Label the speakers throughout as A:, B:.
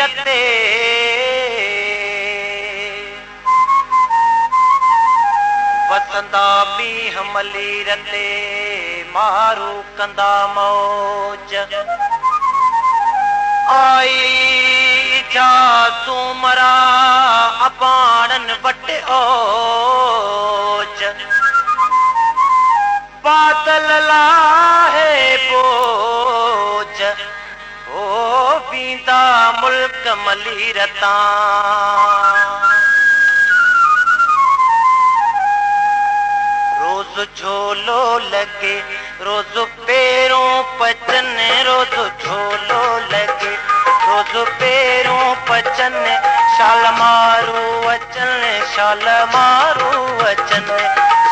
A: रते वसंदा मींह मली रते मारू कंदा मौज आई जा सूमरा अपाणन वट ओज बादल लाहे बोझ ओ बींदा मुल्क मली रता रोज झोलो लगे रोज पैरों पचन रोज झोलो लगे रोज पैरों पचन शाल मारू वचन शाल मारू वचन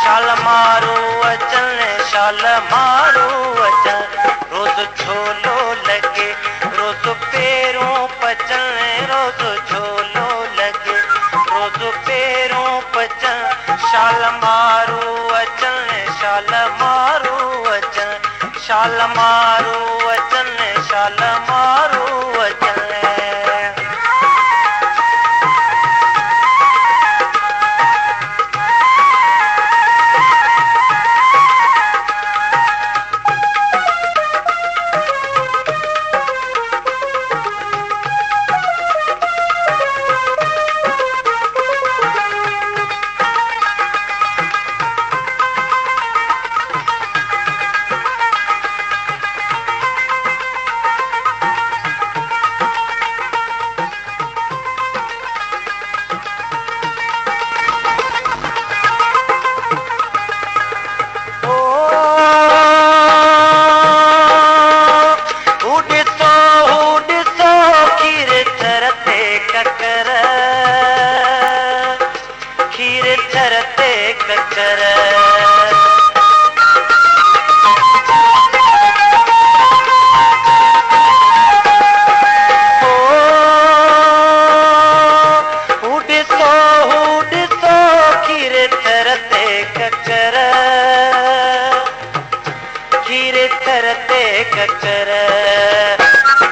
A: शाल मारू वचन शाल मारू वचन रोज झोलो लगे रोज पैरों पचन रोज झोलो लगे रोज पैरों पचन शाल मारू वचन शाल मारू वचन शाल मारू वचन शाल मारू वचन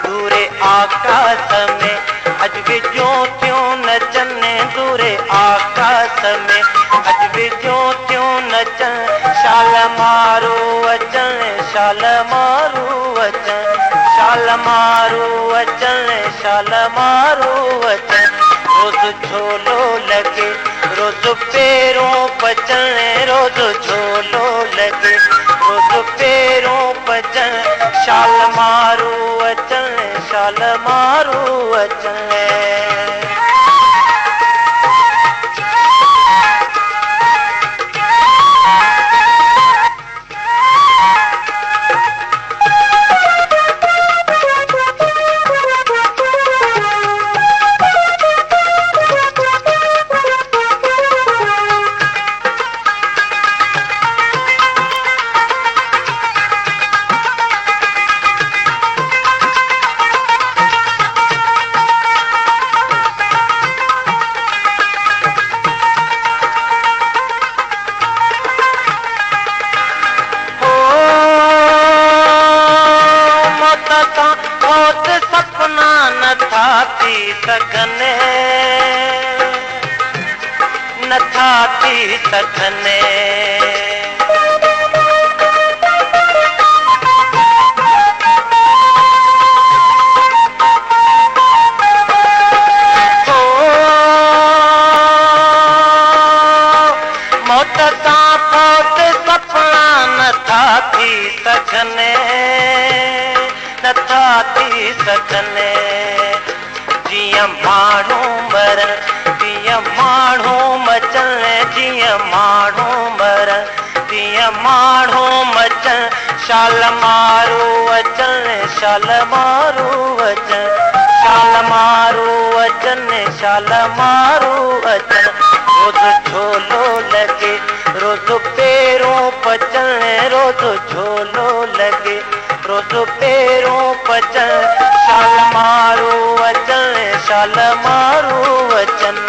A: दूरे आकाश में अज भी ज्योतियों नचने दूरे आकाश में अज भी ज्योतियों नचन शाल मारू वचन शाल मारू वचन शाल मारू वचन शाल मारू वचन रोज झोलो लगे रोज पैरों पचन रोज झोलो लगे रोज पैरों पचन शाल मारू वचन शाल मारू वचन बहुत सपना न था थी सघने न था थी सघने मौत सा बहुत सपना न था थी सघने नथा थी सघने जिया माण्हू मरन जिया माण्हू मचन जिया माण्हू मरन जिया माण्हू मचन शाल मारू वचन शाल मारू वचन शाल मारू वचन शाल मारू वचन रोज झोलो लगे रोज पैरों पचन रोज झोलो लगे रोज पैरों पचन शाल मारू वचन शाल मारू वचन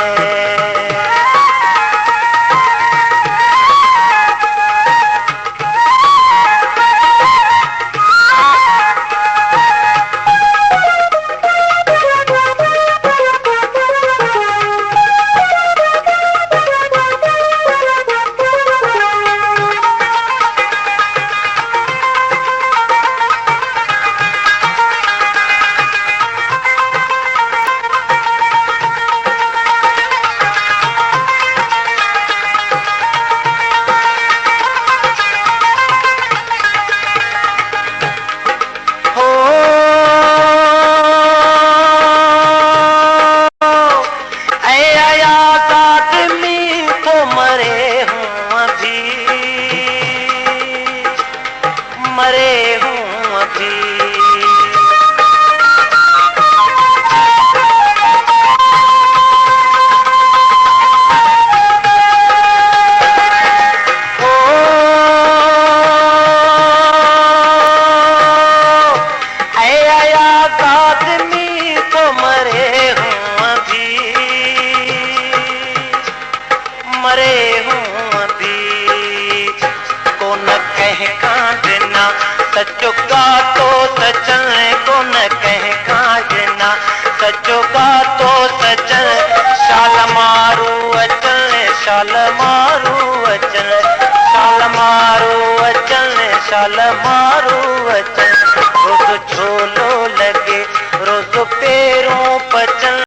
A: न कह कांडना, सचो गातो सचन को न कह कांडना, सचो गातो सचन शाल मारू अचन, शाल मारू अचन, शाल मारू अचन, शाल मारू अचन। रोज झोलो लगे रोज पैरों पचन।